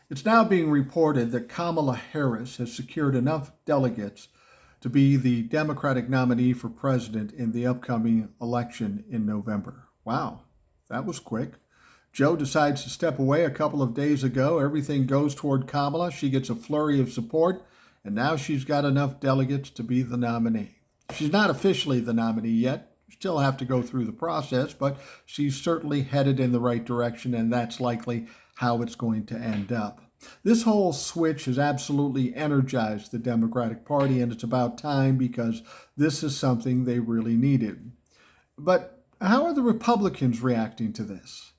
It's now being reported that Kamala Harris has secured enough delegates to be the Democratic nominee for president in the upcoming election in November. Wow, that was quick. Joe decides to step away a couple of days ago. Everything goes toward Kamala. She gets a flurry of support, and now she's got enough delegates to be the nominee. She's not officially the nominee yet. Still have to go through the process, but she's certainly headed in the right direction, and that's likely how it's going to end up. This whole switch has absolutely energized the Democratic Party, and it's about time because this is something they really needed. But how are the Republicans reacting to this?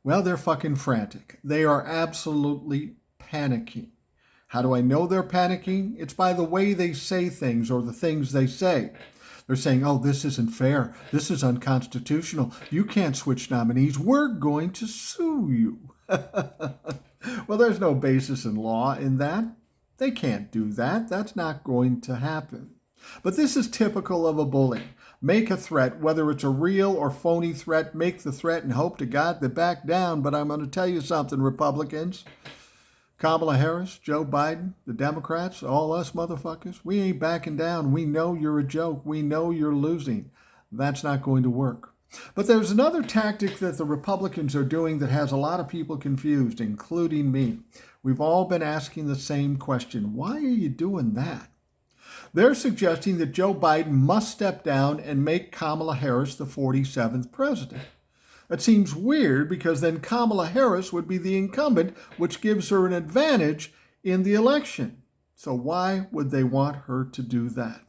Well, they're fucking frantic. They are absolutely panicking. How do I know they're panicking? It's by the way they say things or the things they say. They're saying, oh, this isn't fair. This is unconstitutional. You can't switch nominees. We're going to sue you. Well, there's no basis in law in that. They can't do that. That's not going to happen. But this is typical of a bully. Make a threat, whether it's a real or phony threat, make the threat and hope to God they back down. But I'm going to tell you something, Republicans. Kamala Harris, Joe Biden, the Democrats, all us motherfuckers, we ain't backing down. We know you're a joke. We know you're losing. That's not going to work. But there's another tactic that the Republicans are doing that has a lot of people confused, including me. We've all been asking the same question. Why are you doing that? They're suggesting that Joe Biden must step down and make Kamala Harris the 47th president. That seems weird because then Kamala Harris would be the incumbent, which gives her an advantage in the election. So why would they want her to do that?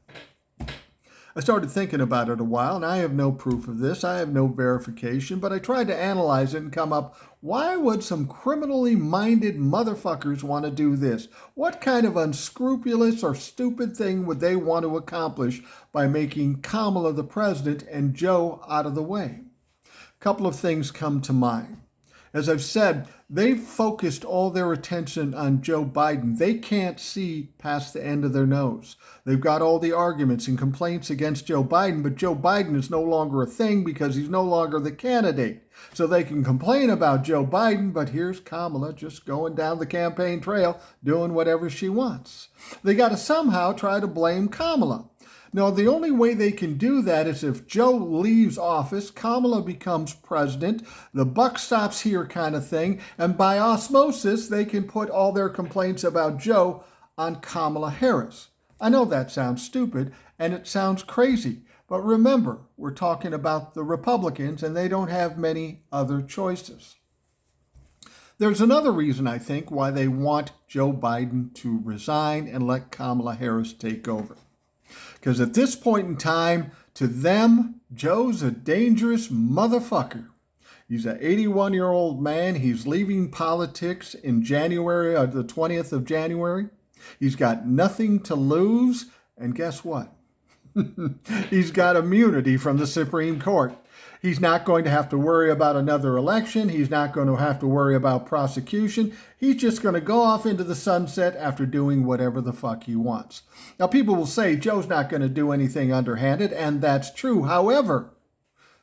I started thinking about it a while, and I have no proof of this. I have no verification, but I tried to analyze it and come up, why would some criminally minded motherfuckers want to do this? What kind of unscrupulous or stupid thing would they want to accomplish by making Kamala the president and Joe out of the way? A couple of things come to mind. As I've said, they've focused all their attention on Joe Biden. They can't see past the end of their nose. They've got all the arguments and complaints against Joe Biden, but Joe Biden is no longer a thing because he's no longer the candidate. So they can complain about Joe Biden, but here's Kamala just going down the campaign trail, doing whatever she wants. They got to somehow try to blame Kamala. Now, the only way they can do that is if Joe leaves office, Kamala becomes president, the buck stops here kind of thing, and by osmosis, they can put all their complaints about Joe on Kamala Harris. I know that sounds stupid, and it sounds crazy, but remember, we're talking about the Republicans, and they don't have many other choices. There's another reason, I think, why they want Joe Biden to resign and let Kamala Harris take over. Because at this point in time, to them, Joe's a dangerous motherfucker. He's an 81-year-old man. He's leaving politics in January, the 20th of January. He's got nothing to lose. And guess what? He's got immunity from the Supreme Court. He's not going to have to worry about another election. He's not going to have to worry about prosecution. He's just going to go off into the sunset after doing whatever the fuck he wants. Now, people will say Joe's not going to do anything underhanded, and that's true. However,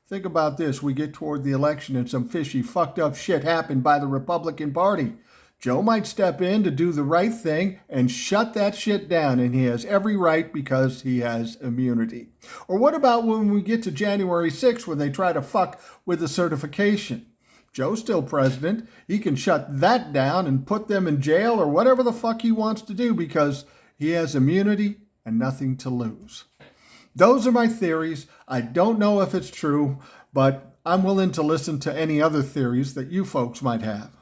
think about this. We get toward the election and some fishy, fucked up shit happened by the Republican Party. Joe might step in to do the right thing and shut that shit down, and he has every right because he has immunity. Or what about when we get to January 6th when they try to fuck with the certification? Joe's still president. He can shut that down and put them in jail or whatever the fuck he wants to do because he has immunity and nothing to lose. Those are my theories. I don't know if it's true, but I'm willing to listen to any other theories that you folks might have.